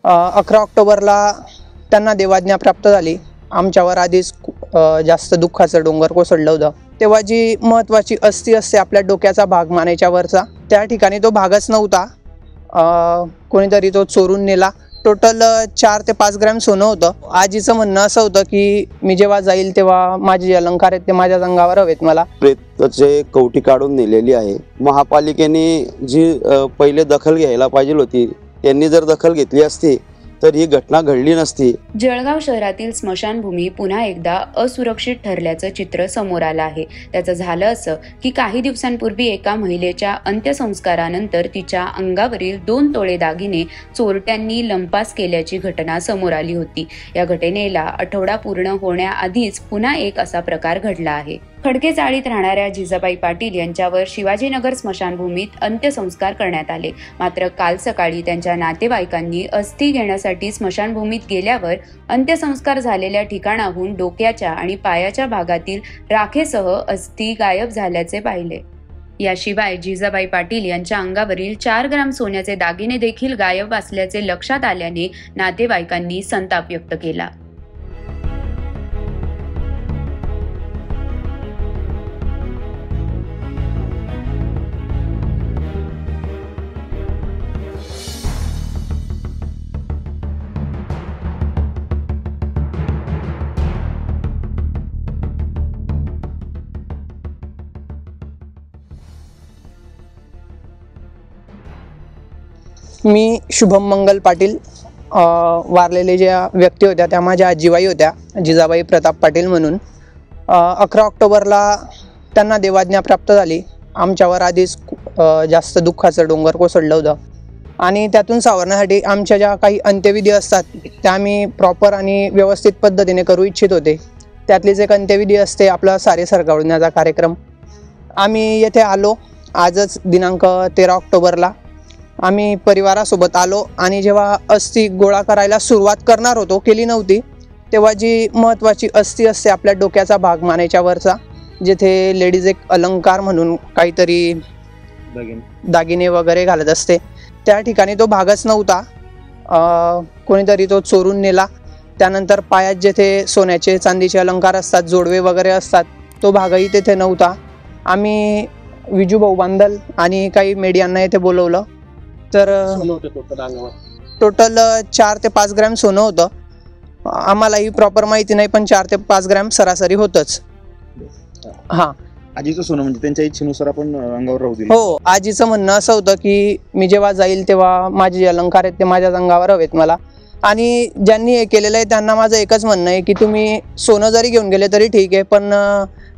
11 ऑक्टोबरला त्यांना देवाज्ञा प्राप्त झाली। आमच्यावर आधीच जास्त दुःखाचं डोंगर कोसळलं होतं। तेव्हा जी महत्त्वाची अस्थी असते आपल्या डोक्याचा भाग मानेच्या वरचा, त्या ठिकाणी तो भागच नव्हता। कोणीतरी तो चोरून नेला। टोटल 4 ते 5 ग्रॅम सोनं होतं। आजीचं म्हणणं असं होतं की मी जेव्हा जाईल तेव्हा माझे जे अलंकार आहेत ते माझ्या अंगावर हवेत मला। प्रेताचे कवटी काढून नेलेली आहे। महापालिकेने जी पहिले दखल घ्यायला पाहिजे होती, त्यांनी जर दखल घेतली असती तर ही घटना घडली नसती। जळगाव शहरातील स्मशानभूमी पुन्हा एकदा असुरक्षित ठरल्याचं चित्र समोर आलं आहे। त्याचं झालं असं की काही दिवसांपूर्वी एका महिलेच्या अंत्यसंस्कारानंतर तिच्या अंगावरील 2 तोळे दागिने चोरट्यांनी लंपास केल्याची घटना समोर आली होती। या घटनेला आठवडा पूर्ण होण्याआधीच पुन्हा एक असा प्रकार घडला आहे। खडके चाळीत राहणाऱ्या जिजाबाई पाटील यांच्यावर शिवाजीनगर स्मशानभूमीत अंत्यसंस्कार करण्यात आले। मात्र काल सकाळी त्यांच्या नातेवाईकांनी अस्थी घेण्यासाठी स्मशानभूमीत गेल्यावर अंत्यसंस्कार झालेल्या ठिकाणाहून डोक्याच्या आणि पायाच्या भागातील राखेसह अस्थी गायब झाल्याचे पाहिले। याशिवाय जिजाबाई पाटील यांच्या अंगावरील 4 ग्राम सोन्याचे दागिने देखील गायब असल्याचे लक्षात आल्याने नातेवाईकांनी संताप व्यक्त केला। मी शुभम मंगल पाटील, वारलेले ज्या व्यक्ती होत्या त्या माझ्या आजीबाई होत्या, जिजाबाई प्रताप पाटील म्हणून। 11 ऑक्टोबरला त्यांना देवाज्ञा प्राप्त झाली। आमच्यावर आधीच जास्त दुःखाचं डोंगर कोसळलं होतं आणि त्यातून सावरण्यासाठी आमच्या ज्या काही अंत्यविधी असतात त्या आम्ही प्रॉपर आणि व्यवस्थित पद्धतीने करू इच्छित होते। त्यातलीच एक अंत्यविधी असते आपला सारे सरकावण्याचा कार्यक्रम। आम्ही येथे आलो आजच दिनांक 13 ऑक्टोबरला। आम्ही परिवारासोबत आलो आणि जेव्हा अस्थी गोळा करायला सुरुवात करणार होतो, केली नव्हती, तेव्हा जी महत्त्वाची अस्थी असते आपल्या डोक्याचा भाग मानेच्या वरचा, जिथे लेडीज एक अलंकार म्हणून काहीतरी दागिने वगैरे घालत असते, त्या ठिकाणी तो भागच नव्हता। कोणीतरी तो चोरून नेला। त्यानंतर पायात जेथे सोन्याचे चांदीचे अलंकार असतात, जोडवे वगैरे असतात, तो भागही तेथे नव्हता। आम्ही विजूभाऊ बांदल आणि काही मीडियांना येथे बोलवलं तर टोटल 4 ते 5 ग्रॅम सोनं होतं। आम्हालाही प्रॉपर माहिती नाही, पण 4 ते 5 ग्रॅम सरासरी होतच। हां, आजीचं सोनं म्हणजे त्यांच्या इच्छेनुसार आपण अंगावर राहू दिलं? हो, आजीचं म्हणणं असं होतं की मी जेव्हा जाईल तेव्हा माझे जे अलंकार आहेत ते माझ्या अंगावर हवेत मला। आणि ज्यांनी हे केलेलं आहे त्यांना माझं एकच म्हणणं आहे की तुम्ही सोनं जरी घेऊन गेले तरी ठीक आहे, पण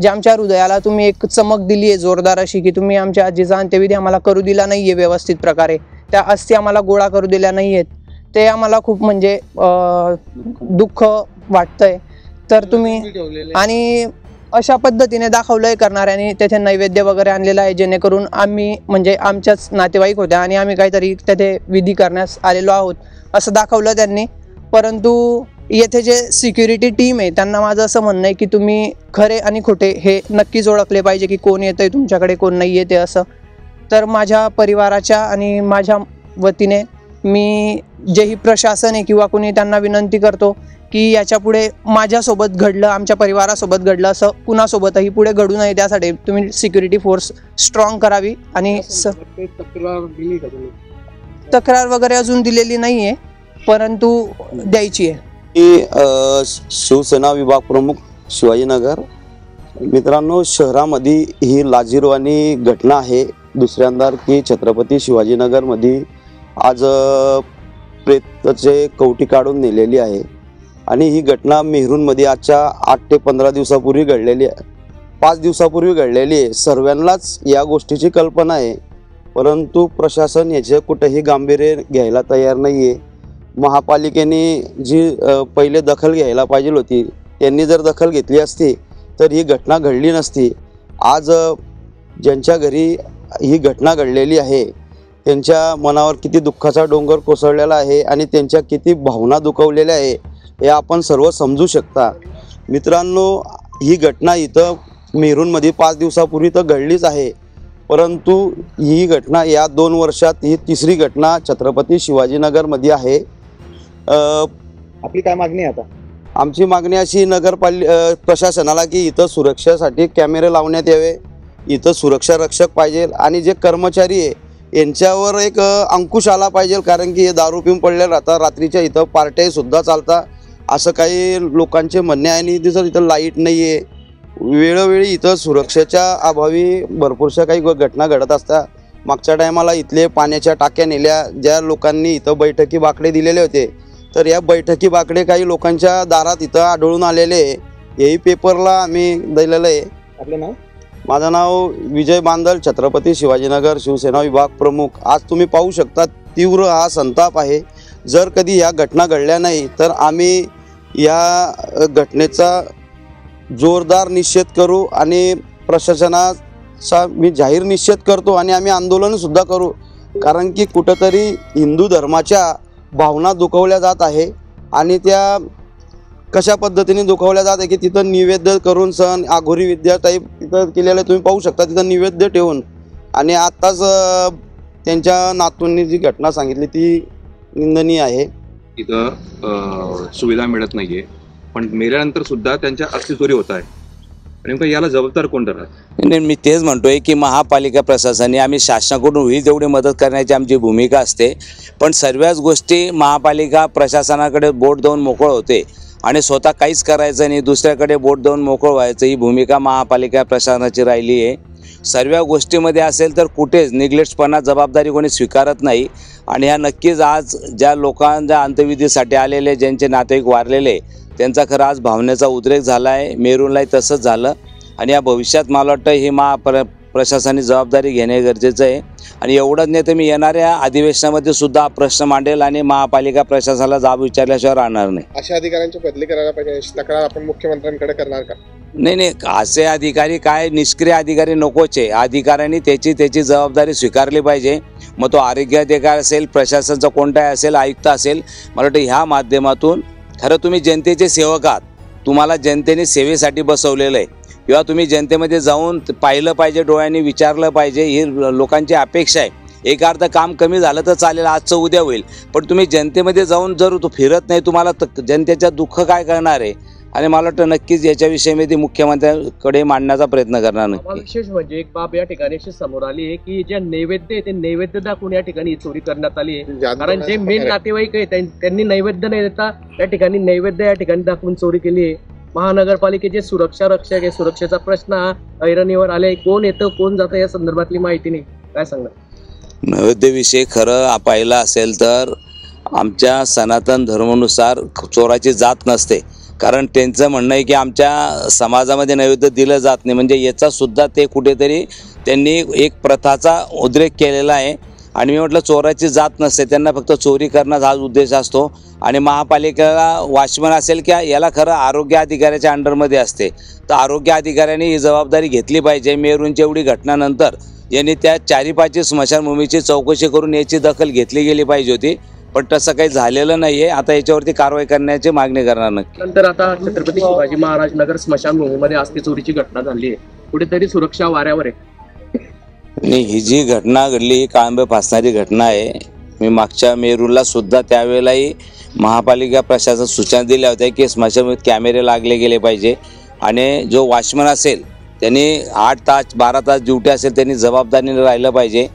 जे आमच्या हृदयाला तुम्ही एक चमक दिली आहे जोरदार अशी, की तुम्ही आमच्या आजीचा अंत्यविधी आम्हाला करू दिला नाही आहे व्यवस्थित प्रकारे, त्या अस्थी आम्हाला गोळा करू दिल्या नाही आहेत, ते आम्हाला खूप म्हणजे दुःख वाटतंय। तर तुम्ही आणि अशा पद्धतीने दाखवलंय करणाऱ्याने तेथे नैवेद्य वगैरे आणलेला आहे, जेणेकरून आम्ही म्हणजे आमच्याच नातेवाईक होत्या आणि आम्ही काहीतरी तेथे विधी करण्यास आलेलो आहोत असं दाखवलं त्यांनी। परंतु येथे जे सिक्युरिटी टीम आहे त्यांना माझं असं म्हणणं आहे की तुम्ही खरे आणि खोटे हे नक्कीच ओळखले पाहिजे, की कोण येतंय तुमच्याकडे, कोण नाही येते असं। तर माझ्या परिवाराच्या आणि माझ्या वतीने मी जेही प्रशासन आहे किंवा कोणी त्यांना विनंती करतो की याच्यापुढे माझ्यासोबत घडलं, आमच्या परिवारासोबत घडलं असं कुणासोबतही पुढे घडू नये, त्यासाठी तुम्ही सिक्युरिटी फोर्स स्ट्रॉंग करावी। आणि तक्रार वगैरे अजून दिलेली नाही आहे, परंतु द्यायची आहे। शिवसेना विभाग प्रमुख शिवाजीनगर। मित्रांनो, शहरामध्ये ही लाजिरवाणी घटना आहे दुसऱ्यांदा की छत्रपती शिवाजीनगरमध्ये आज प्रेताचे कवटी काढून नेलेली आहे आणि ही घटना मेहरूणमध्ये आजच्या 8 ते 15 दिवसापूर्वी घडलेली आहे, 5 दिवसापूर्वी घडलेली आहे। सर्वांनाच या गोष्टीची कल्पना आहे, परंतु प्रशासन याचे कुठेही गांभीर्य घ्यायला तयार नाही आहे। महापालिकेने जी पहिले दखल घ्यायला पाहिजे होती, त्यांनी जर दखल घेतली असती तर ही घटना घडली नसती। आज ज्यांच्या घरी ही घटना घडलेली आहे त्यांच्या मनावर किती दुःखाचा डोंगर कोसळलेला आहे आणि त्यांच्या किती भावना दुखवलेल्या आहे हे आपण सर्व समजू शकता। मित्रांनो, ही घटना इथं मेहरूणमध्ये 5 दिवसापूर्वी तर घडलीच आहे, परंतु ही घटना या 2 वर्षात ही 3री घटना छत्रपती शिवाजीनगरमध्ये आहे। आपली काय मागणी आहे आता? आमची मागणी अशी प्रशासनाला की इथं सुरक्षेसाठी कॅमेरे लावण्यात यावे, इथं सुरक्षा रक्षक पाहिजे आणि जे कर्मचारी आहे यांच्यावर एक अंकुश आला पाहिजे, कारण की हे दारू पिऊन पडले राहतात, रात्रीच्या इथं पार्ट्या सुद्धा चालतात असं काही लोकांचे म्हणणे आहे. आणि इथं लाईट नाही आहे, वेळोवेळी इथं सुरक्षेच्या अभावी भरपूरशा काही घटना घडत असतात. मागच्या टायमाला इथले पाण्याच्या टाक्या नेल्या, ज्या लोकांनी इथं बैठकी बाकडे दिलेले होते, तर या बैठकी बाकडे काही लोकांच्या दारात इथं आढळून आलेले, हेही पेपरला आम्ही दिलेलं आहे. आपलं नाव? माझं नाव विजय बांदल, छत्रपती शिवाजीनगर, शिवसेना विभाग प्रमुख. आज तुम्ही पाहू शकता तीव्र हा संताप आहे. जर कधी या घटना घडल्या नाही तर आम्ही या घटनेचा जोरदार निषेध करू आणि प्रशासनाचा मी जाहीर निषेध करतो आणि आम्ही आंदोलनसुद्धा करू, कारण की कुठंतरी हिंदू धर्माच्या भावना दुखवल्या जात आहे. आणि त्या कशा पद्धतीने दुखवल्या जात आहे की तिथं निवेद्य करून सण आघोरी विद्या टाईप तिथं केलेलं आहे. तुम्ही पाहू शकता तिथं निवेद्य ठेवून. आणि आत्ताच त्यांच्या नातूंनी जी घटना सांगितली ती निंदनीय आहे. इथं सुविधा मिळत नाहीये, पण मेल्यानंतर सुद्धा त्यांच्या अस्थी चोरी होत आहे. नेमकं याला जबाबदार कोण राहत? नाही, मी तेच म्हणतोय की महापालिका प्रशासनाने आम्ही शासनाकडून होईल तेवढी मदत करण्याची आमची भूमिका असते, पण सर्वच गोष्टी महापालिका प्रशासनाकडे बोट देऊन मोकळ होते आणि स्वतः काहीच करायचं नाही, दुसऱ्याकडे बोट देऊन मोकळ व्हायचं, ही भूमिका महापालिका प्रशासनाची राहिली आहे. सर्व गोष्टीमध्ये असेल तर कुठेच निग्लेक्टपणा जबाबदारी कोणी स्वीकारत नाही. आणि ह्या नक्कीच आज ज्या लोकांच्या अंत्यविधीसाठी आलेले, ज्यांचे नातेवाईक वारलेले, त्यांचा खरं आज भावनेचा उद्रेक झाला आहे. मेरूनलाही तसंच झालं. आणि या भविष्यात मला वाटतं ही प्रशासनाने जबाबदारी घेणे गरजेचं आहे. आणि एवढंच नाही तर मी येणाऱ्या अधिवेशनामध्ये सुद्धा प्रश्न मांडेल आणि महापालिका प्रशासनाला जाब विचारल्याशिवाय राहणार नाही. अशा अधिकाऱ्यांची बदली करायला पाहिजे, तक्रार आपण मुख्यमंत्र्यांकडे करणार का? नाही, असे अधिकारी काय निष्क्रिय अधिकारी नकोच आहे. अधिकाऱ्यांनी त्याची जबाबदारी स्वीकारली पाहिजे. मग तो आरोग्य अधिकारी असेल, प्रशासनाचा कोणताही असेल, आयुक्त असेल, मला वाटतं ह्या माध्यमातून खरं तुम्ही जनतेचे सेवक आहात, तुम्हाला जनतेने सेवेसाठी बसवलेलं आहे, किंवा तुम्ही जनतेमध्ये जाऊन पाहिलं पाहिजे, डोळ्यांनी विचारलं पाहिजे, ही लोकांची अपेक्षा आहे. एक अर्ध काम कमी झालं तर चालेल, आजचं उद्या होईल, पण तुम्ही जनतेमध्ये जाऊन जर तो फिरत नाही, तुम्हाला जनतेच्या दुःख काय करणार आहे. आणि मला वाटतं नक्कीच याच्याविषयी मी ती मुख्यमंत्र्यांकडे मांडण्याचा प्रयत्न करणार नक्की. विशेष म्हणजे एक बाब या ठिकाणी अशी समोर आली आहे की जे नैवेद्य आहे ते नैवेद्य दाखवून या ठिकाणी चोरी करण्यात आली आहे. कारण जे मेन नातेवाईक आहे त्यांनी नैवेद्य नाही देता त्या ठिकाणी नैवेद्य या ठिकाणी दाखवून चोरी केली आहे. महानगरपालिकेचे सुरक्षा रक्षक आहे, सुरक्षेचा प्रश्न हा ऐरणीवर आले. कोण येतं कोण जातं या संदर्भातली माहिती नाही, काय सांगणार? नैवेद्याविषयी खरं पाहिलं असेल तर आमच्या सनातन धर्मानुसार चोराची जात नसते, कारण त्यांचं म्हणणं आहे की आमच्या समाजामध्ये नैवेद्य दिलं जात नाही. म्हणजे याचा सुद्धा ते कुठेतरी त्यांनी एक प्रथाचा उद्रेक केलेला आहे. आणि मी म्हटलं चोराची जात नसते, त्यांना फक्त चोरी करण्याचा हाच उद्देश असतो. आणि महापालिकेला वॉचमन असेल किंवा याला खरं आरोग्य अधिकाऱ्याच्या अंडरमध्ये असते, तर आरोग्य अधिकाऱ्यांनी ही जबाबदारी घेतली पाहिजे. मेरूंची एवढी घटनानंतर यांनी त्या 4-5 स्मशानभूमीची चौकशी करून याची दखल घेतली गेली पाहिजे होती, पण तसं काही झालेलं नाहीये. आता याच्यावरती कारवाई करण्याची मागणी करणार नक्की. नंतर आता छत्रपती शिवाजी महाराज नगर स्मशानभूमीमध्ये अस्थि चोरीची घटना झाली आहे, कुठेतरी सुरक्षा वाऱ्यावर आहे. आणि ही जी घटना घडली ही काळंबे फासणारी घटना आहे. मी मागच्या मेरूरला सुद्धा त्यावेळेलाही महापालिका प्रशासन सूचना दिल्या होत्या की स्मशानभूमीत कॅमेरे लागले गेले पाहिजे, आणि जो वॉचमन असेल त्यांनी 8 तास 12 तास ड्युटी असेल त्यांनी जबाबदारीने राहिलं पाहिजे.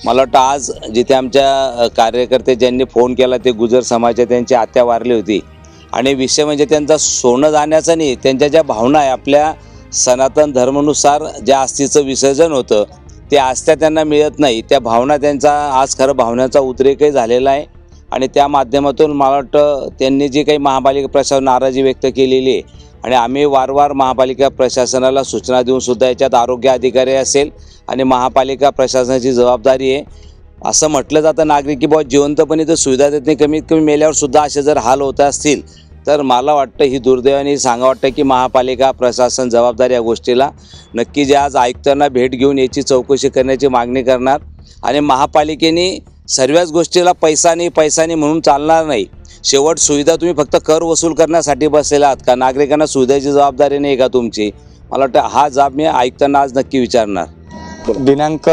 मला वाटतं आज जिथे आमच्या कार्यकर्ते ज्यांनी फोन केला ते गुजर समाजाच्या त्यांची आत्या वारली होती. आणि विषय म्हणजे त्यांचा सोनं जाण्याचा नाही, त्यांच्या ज्या भावना आहे आपल्या सनातन धर्मानुसार ज्या अस्थीचं विसर्जन होतं ते आस्था त्यांना मिळत नाही. त्या भावना त्यांचा आज खरं भावनांचा उद्रेकही झालेला आहे. आणि त्या माध्यमातून मला वाटतं त्यांनी जी काही महापालिका प्रशासन नाराजी व्यक्त केलेली आहे, आणि आम्ही वारंवार महापालिका प्रशासनाला सूचना देऊन सुद्धा याच्यात आरोग्य अधिकारी असेल आणि महापालिका प्रशासनाची जबाबदारी आहे. असं म्हटलं जातं नागरिक की बाबा जिवंतपणे तर सुविधा देत नाही, कमीत कमी मेल्यावर सुद्धा असे जर हाल होत असतील तर मला वाटतं ही दुर्दैवाने सांगा वाटतं की महापालिका प्रशासन जबाबदारी या गोष्टीला नक्की जे आज आयुक्तांना भेट घेऊन याची चौकशी करण्याची मागणी करणार. आणि महापालिकेने सर्वच गोष्टीला पैसा नाही म्हणून चालणार नाही. शेवट सुविधा तुम्ही फक्त कर वसूल करण्यासाठी बसलेला आहात का? नागरिकांना सुविधेची जबाबदारी नाही का तुमची? मला वाटतं हा जाब मी आयुक्तांना आज नक्की विचारणार. दिनांक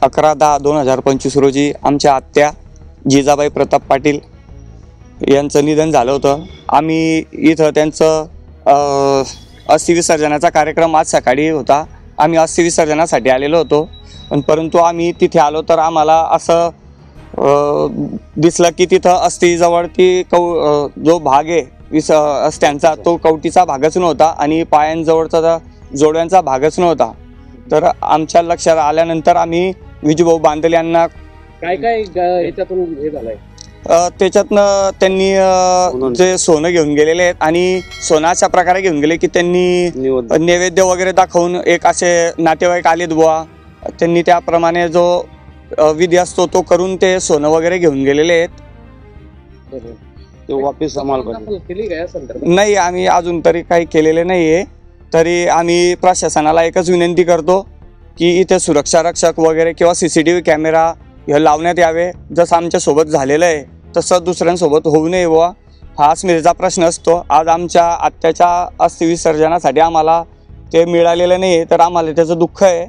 11/10/2025 रोजी आमच्या आत्या जिजाबाई प्रताप पाटील यांचं निधन झालं होतं. आम्ही इथं त्यांचं अस्थि विसर्जनाचा कार्यक्रम आज सकाळी होता. आम्ही अस्थि विसर्जनासाठी आलेलो होतो, परंतु आम्ही तिथे आलो तर आम्हाला असं दिसलं की तिथं अस्थीजवळ ती जो भाग आहे अस्त्यांचा तो कवटीचा भागच नव्हता आणि पायांजवळचा जोडव्यांचा भागच नव्हता. तर आमच्या लक्षात आल्यानंतर आम्ही विजूभाऊ बांदल यांना काय काय याच्यातून हे झालंय त्याच्यातनं त्यांनी जे सोनं घेऊन गेलेले आहेत आणि सोनाच्या प्रकारे घेऊन गेले की त्यांनी नैवेद्य वगैरे दाखवून एक असे नातेवाईक आलेत बुवा, त्यांनी त्याप्रमाणे जो विधी असतो तो करून ते सोनं वगैरे घेऊन गेलेले आहेत. ते वापस नाही, आम्ही अजून तरी काही केलेले नाहीये. तरी आम्ही प्रशासनाला एकच विनंती करतो की इथे सुरक्षा रक्षक वगैरे किंवा CCTV कॅमेरा हे लावण्यात यावे. जसं आमच्या सोबत झालेलं आहे तसं दुसऱ्यांसोबत होऊ नये बुवा, हा स्मृतीचा प्रश्न असतो. आज आमच्या आत्याच्या अस्थि विसर्जनासाठी आम्हाला ते मिळालेलं नाही, तर आम्हाला त्याचं दुःख आहे.